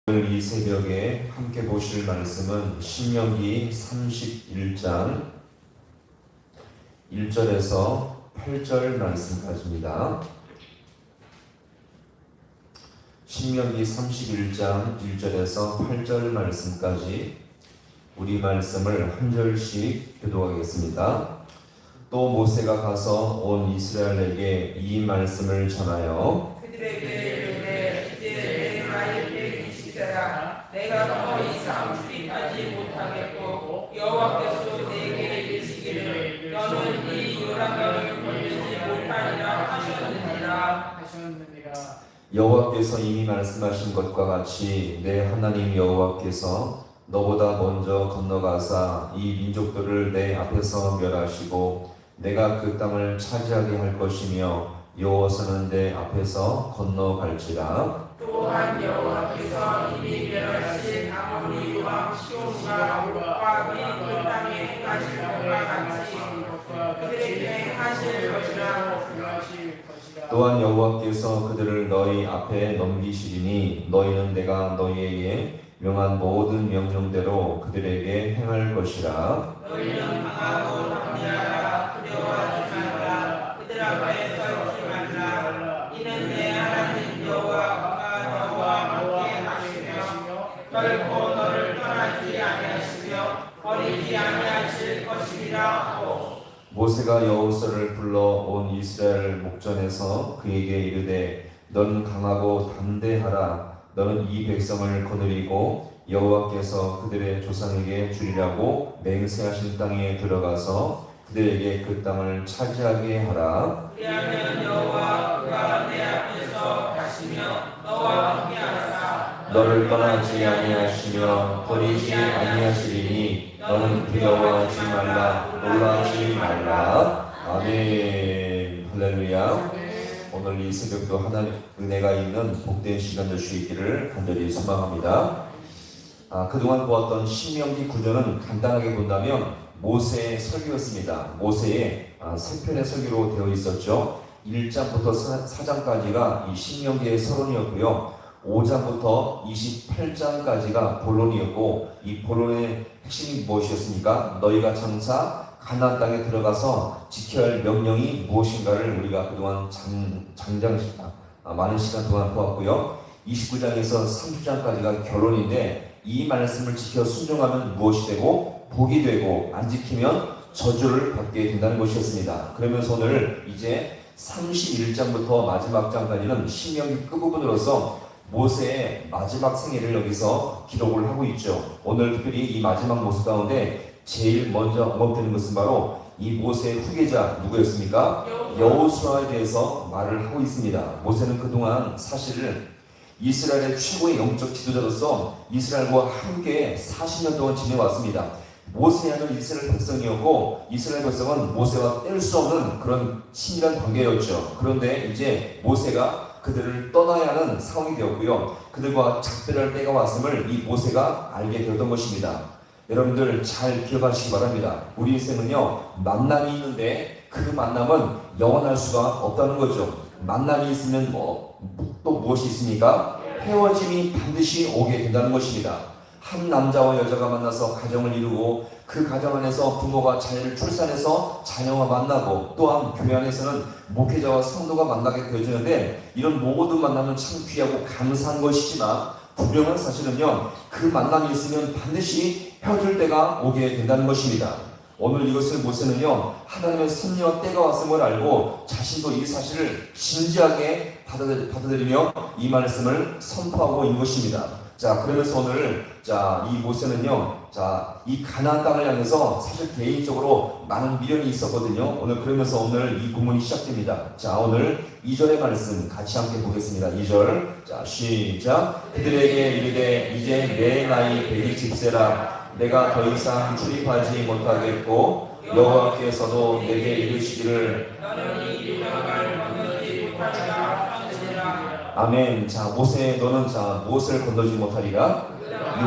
오늘 이 새벽에 함께 보실 말씀은 신명기 31장 1절에서 8절 말씀까지입니다. 신명기 31장 1절에서 8절 말씀까지 우리 말씀을 한 절씩 교독하겠습니다. 또 모세가 가서 온 이스라엘에게 이 말씀을 전하여 그들에게 이르되 이제 내 나이 120세라 내가 더 이상 출입하지 못하겠고 여호와께서 내게 이르시기를 너는 이 요단강을 건너지 못하리라 하셨느니라. 여호와께서 이미 말씀하신 것과 같이 내 하나님 여호와께서 너보다 먼저 건너가사 이 민족들을 내 앞에서 멸하시고 내가 그 땅을 차지하게 할 것이며 여호와서는 내 앞에서 건너갈지라. 또한 여호와께서 이미 멸하신 아모리 왕 시온과 옥과 그 땅에 행하실 것과 같이 그들에게 하실 것이라. 또한 여호와께서 그들을 너희 앞에 넘기시리니 너희는 내가 너희에게 명한 모든 명령대로 그들에게 행할 것이라. 너희는 강하고 담대하라. 두려워하지 말라. 그들 앞에 서지 말라. 이는 내 하나님 여호와가 너와 함께 하시며 결코 너를 떠나지 아니하시며 버리지 아니하실 것이니라 하고. 모세가 여호수아를 불러 온 이스라엘 목전에서 그에게 이르되 너는 강하고 담대하라. 너는 이 백성을 거느리고 여호와께서 그들의 조상에게 주리라고 맹세하신 땅에 들어가서 그들에게 그 땅을 차지하게 하라. 그리하면 여호와 그가 내 앞에서 가시며 너와 함께하사 너를 떠나지 아니하시며 버리지 아니하시리니 너는 두려워하지 말라. 놀라지 말라. 아멘. 할렐루야. 오늘 이 새벽도 하나님 은혜가 있는 복된 시간 될 수 있기를 간절히 소망합니다. 그동안 보았던 신명기 구조는 간단하게 본다면 모세의 설교였습니다. 모세의 세 편의 설교로 되어 있었죠. 1장부터 4장까지가 이 신명기의 서론이었고요. 5장부터 28장까지가 본론이었고, 이 본론의 핵심이 무엇이었습니까? 너희가 장차 가나안 땅에 들어가서 지켜야 할 명령이 무엇인가를 우리가 그동안 많은 시간 동안 보았고요. 29장에서 30장까지가 결론인데, 이 말씀을 지켜 순종하면 무엇이 되고 복이 되고 안 지키면 저주를 받게 된다는 것이었습니다. 그러면서 오늘 이제 31장부터 마지막 장까지는 신명기 끝부분으로서 모세의 마지막 생애를 여기서 기록을 하고 있죠. 오늘 특별히 이 마지막 모습 가운데 제일 먼저 언급되는 것은 바로 이 모세의 후계자 누구였습니까? 여호수아에 대해서 말을 하고 있습니다. 모세는 그동안 사실 이스라엘의 최고의 영적 지도자로서 이스라엘과 함께 40년 동안 지내왔습니다. 모세야는 이스라엘 백성이었고 이스라엘 백성은 모세와 뗄 수 없는 그런 친밀한 관계였죠. 그런데 이제 모세가 그들을 떠나야 하는 상황이 되었고요. 그들과 작별할 때가 왔음을 이 모세가 알게 되었던 것입니다. 여러분들 잘 기억하시기 바랍니다. 우리 인생은요, 만남이 있는데 그 만남은 영원할 수가 없다는 거죠. 만남이 있으면 또 무엇이 있습니까? 헤어짐이 반드시 오게 된다는 것입니다. 한 남자와 여자가 만나서 가정을 이루고 그 가정 안에서 부모가 자녀를 출산해서 자녀와 만나고, 또한 교회 안에서는 목회자와 성도가 만나게 되어지는데, 이런 모든 만남은 참 귀하고 감사한 것이지만 분명한 사실은요, 그 만남이 있으면 반드시 헤어질 때가 오게 된다는 것입니다. 오늘 이것을 모세는요, 하나님의 섭리와 때가 왔음을 알고 자신도 이 사실을 진지하게 받아들이며 이 말씀을 선포하고 있는 것입니다. 자, 그러면서 오늘 이 모세는요, 이 가나안 땅을 향해서 사실 개인적으로 많은 미련이 있었거든요. 그러면서 오늘 이 본문이 시작됩니다. 자, 오늘 2절의 말씀 같이 함께 보겠습니다. 2절. 자, 시작. 그들에게 이르되 이제 내 나이 120세라 내가 더 이상 출입하지 못하겠고 여호와께서도 내게 이르시기를 너는 이 유명을 건너지 못하리라 하시니라. 아멘. 자, 모세 너는 무엇을 건너지 못하리라?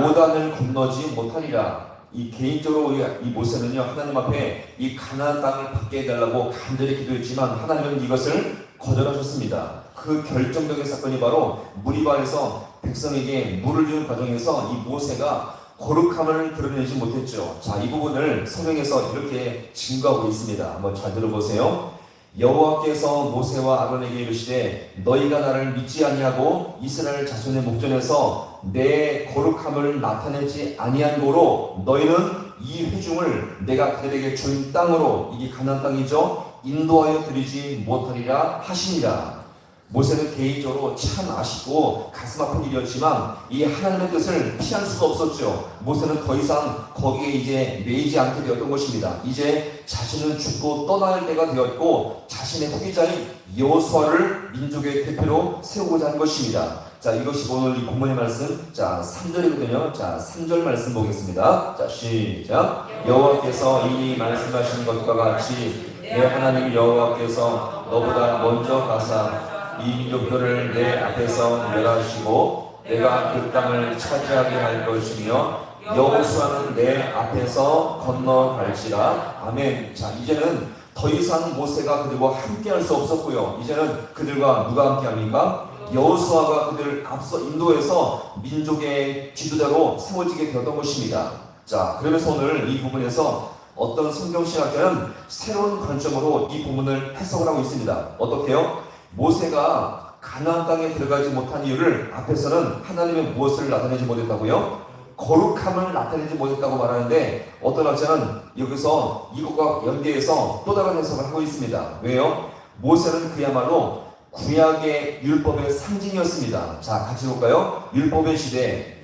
요단을 건너지 못하리라. 이 개인적으로 이 모세는요, 하나님 앞에 이 가나안 땅을 받게 해달라고 간절히 기도했지만 하나님은 이것을 거절하셨습니다. 그 결정적인 사건이 바로 무리바에서 백성에게 물을 주는 과정에서 이 모세가 거룩함을 드러내지 못했죠. 자, 이 부분을 성경에서 이렇게 증거하고 있습니다. 한번 잘 들어보세요. 여호와께서 모세와 아론에게 이르시되 너희가 나를 믿지 아니하고 이스라엘 자손의 목전에서 내 거룩함을 나타내지 아니한 고로 너희는 이 회중을 내가 그들에게 준 땅으로, 이게 가나안 땅이죠, 인도하여 드리지 못하리라 하시니라. 모세는 개인적으로 참 아쉽고 가슴 아픈 일이었지만 이 하나님의 뜻을 피할 수가 없었죠. 모세는 더 이상 거기에 이제 매이지 않게 되었던 것입니다. 이제 자신은 죽고 떠날 때가 되었고 자신의 후계자인 여호수아를 민족의 대표로 세우고자 한 것입니다. 자, 이것이 오늘 이 본문의 말씀, 자 3절이거든요. 자 3절 말씀 보겠습니다. 자 시작. 여호와께서 이미 말씀하신 것과 같이 내 하나님 여호와께서 너보다 먼저 가사 이 민족들을 내 앞에서 멸하시고 내가 그 땅을 차지하게 할 것이며 여호수아는 내 앞에서 건너갈지라. 아멘. 자, 이제는 더 이상 모세가 그들과 함께할 수 없었고요. 이제는 그들과 누가 함께합니까? 여호수아가 그들을 앞서 인도해서 민족의 지도자로 세워지게 되었던 것입니다. 자, 그러면서 오늘 이 부분에서 어떤 성경신학자는 새로운 관점으로 이 부분을 해석을 하고 있습니다. 어떻게요? 모세가 가나안 땅에 들어가지 못한 이유를 앞에서는 하나님의 무엇을 나타내지 못했다고요? 거룩함을 나타내지 못했다고 말하는데 어떤 학자는 여기서 이것과 연계해서 또 다른 해석을 하고 있습니다. 왜요? 모세는 그야말로 구약의 율법의 상징이었습니다. 자, 같이 볼까요? 율법의 시대,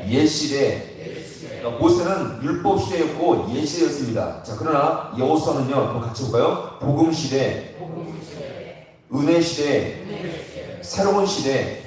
옛 시대. 모세는 율법 시대였고 옛 시대였습니다. 자, 그러나 여호수아는요, 한번 같이 볼까요? 복음 시대, 은혜 시대, 새로운 시대.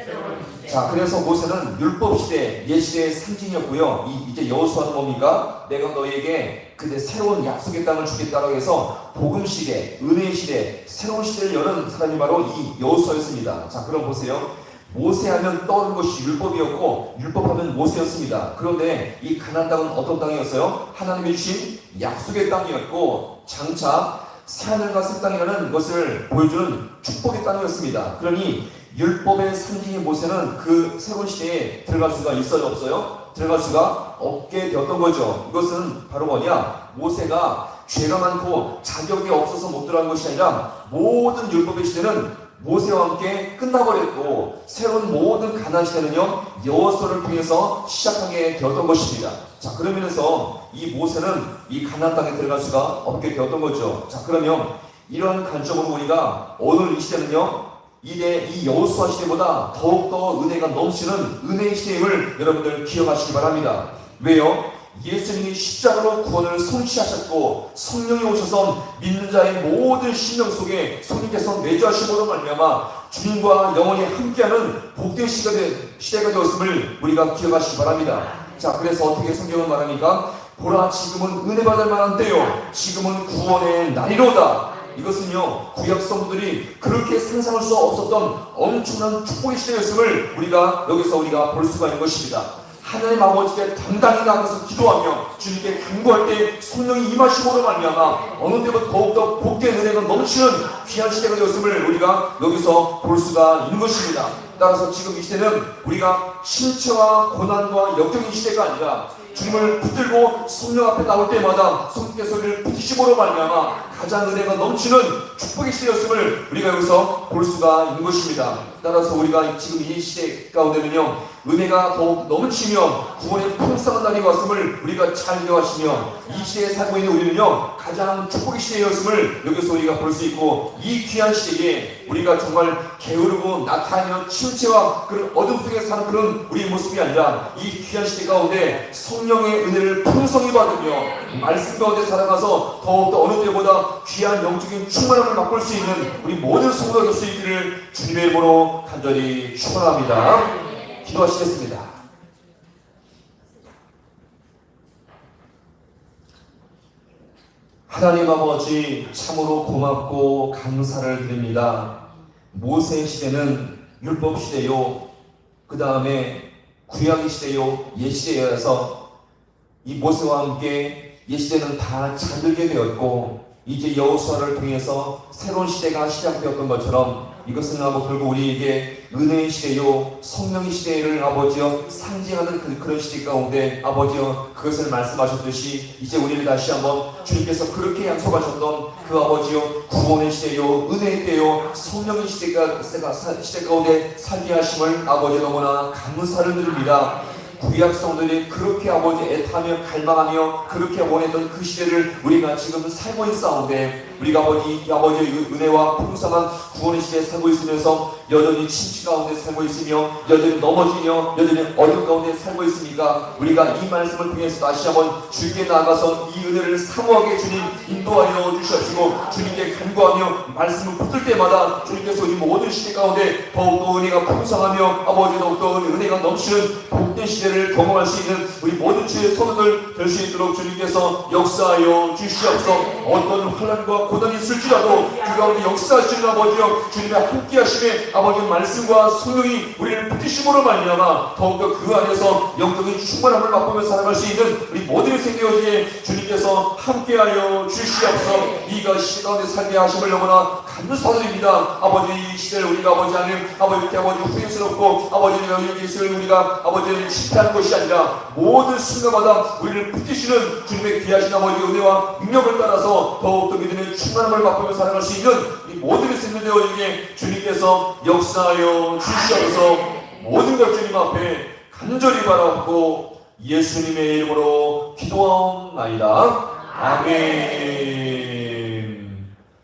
자, 그래서 모세는 율법 시대, 옛 시대의 상징이었고요. 이제 여호수아는 뭡니까? 내가 너희에게 근데 새로운 약속의 땅을 주겠다라고 해서 복음 시대, 은혜 시대, 새로운 시대를 여는 사람이 바로 이 여호수아였습니다. 자, 그럼 보세요. 모세하면 떠오르는 것이 율법이었고 율법하면 모세였습니다. 그런데 이 가나안 땅은 어떤 땅이었어요? 하나님이 주신 약속의 땅이었고 장차 새하늘과 새 땅이라는 것을 보여주는 축복의 땅이었습니다. 그러니 율법의 상징인 모세는 그 새로운 시대에 들어갈 수가 있어요, 없어요? 들어갈 수가 없게 되었던 거죠. 이것은 바로 뭐냐? 모세가 죄가 많고 자격이 없어서 못 들어간 것이 아니라 모든 율법의 시대는 모세와 함께 끝나버렸고 새로운 모든 가나안 시대는요 여호수아를 통해서 시작하게 되었던 것입니다. 자, 그러면서 이 모세는 이 가나안 땅에 들어갈 수가 없게 되었던 거죠. 자, 그러면 이런 관점으로 우리가 오늘 이 시대는요 이 여호수아 시대보다 더욱더 은혜가 넘치는 은혜의 시대임을 여러분들 기억하시기 바랍니다. 왜요? 예수님이 십자가로 구원을 성취하셨고 성령이 오셔서 믿는 자의 모든 심령 속에 성령께서 내주하심으로 말미암아 주님과 영원히 함께하는 복된 시대가 되었음을 우리가 기억하시기 바랍니다. 자, 그래서 어떻게 성경은 말합니까? 보라, 지금은 은혜 받을 만한 때요, 지금은 구원의 날이로다. 이것은요 구약 성도들이 그렇게 상상할 수 없었던 엄청난 축복의 시대였음을 여기서 우리가 볼 수가 있는 것입니다. 하나님 아버지께 당당히 나가서 기도하며 주님께 간구할 때 성령이 임하심으로 말미암아 어느 때보다 더욱더 복된 은혜가 넘치는 귀한 시대가 되었음을 우리가 여기서 볼 수가 있는 것입니다. 따라서 지금 이 시대는 우리가 신체와 고난과 역경의 시대가 아니라 주님을 붙들고 성령 앞에 나올 때마다 성령께서 우리를 붙이심으로 말미암아 가장 은혜가 넘치는 축복의 시대였음을 우리가 여기서 볼 수가 있는 것입니다. 따라서 우리가 지금 이 시대 가운데는요 은혜가 더욱 넘치며 구원의 풍성한 날이 왔음을 우리가 잘 기억하시며 이 시대에 살고 있는 우리는요 가장 축복의 시대였음을 여기서 우리가 볼 수 있고 이 귀한 시대에 우리가 정말 게으르고 나타나며 침체와 그런 어둠 속에 사는 그런 우리의 모습이 아니라 이 귀한 시대 가운데 성령의 은혜를 풍성히 받으며 말씀 가운데 살아가서 더욱더 어느 때보다 귀한 영적인 충만함을 맛볼 수 있는 우리 모든 성도가 될 수 있기를 주님의 이름으로 간절히 축원합니다. 기도하시겠습니다. 하나님 아버지, 참으로 고맙고 감사를 드립니다. 모세의 시대는 율법 시대요, 그 다음에 구약의 시대요, 옛 시대여서 이 모세와 함께 옛 시대는 다 잠들게 되었고 이제 여호수아를 통해서 새로운 시대가 시작되었던 것처럼 이것은 결국 우리에게 은혜의 시대요 성령의 시대를 아버지여 상징하는 그런 시대 가운데 아버지여 그것을 말씀하셨듯이 이제 우리를 다시 한번 주님께서 그렇게 약속하셨던 그 아버지여 구원의 시대요 은혜의 때요 성령의 시대 가운데 살게 하심을 아버지 너무나 감사를 드립니다. 구약 성도들이 그렇게 아버지 애타며 갈망하며 그렇게 원했던 그 시대를 우리가 지금 살고 있사온데 우리가 아버지의 은혜와 풍성한 구원의 시대에 살고 있으면서 여전히 침체 가운데 살고 있으며 여전히 넘어지며 여전히 어려움 가운데 살고 있으니까 우리가 이 말씀을 통해서 다시 한번 주님께 나아가서 이 은혜를 사모하게 주님 인도하여 주시옵시고 주님께 간구하며 말씀을 붙들 때마다 주님께서 우리 모든 시대 가운데 더욱더 은혜가 풍성하며 아버지 더욱더 은혜가 넘치는 복된 시대를 경험할 수 있는 우리 모든 주의 성도들 될 수 있도록 주님께서 역사하여 주시옵소서. 어떤 환난과 고난이 있을지라도 그 가운데 역사하시는 아버지여 주님의 함께하심에 아버지의 말씀과 성령이 우리를 붙이심으로 말미암아 더욱더 그 안에서 영적인 충만함을 맛보며 살아갈 수 있는 우리 모든의 생애어지에 주님께서 함께하여 주시옵소서. 이가 시대 가운데 살게 하심을 너무나 감사드립니다. 아버지 이 시대를 우리가 아버지 안에 아버지 후회스럽고 아버지 여기 있을 우리가 아버지를 실패하는 것이 아니라 모든 순간마다 우리를 붙이시는 주님의 귀하신 아버지의 은혜와 능력을 따라서 더욱더 믿음의 충만함을 맛보며 살아갈 수 있는 이 모든 생명되어지게 주님께서 역사하여 주시옵소서. 모든 것 주님 앞에 간절히 바라고 예수님의 이름으로 기도하옵나이다. 아멘.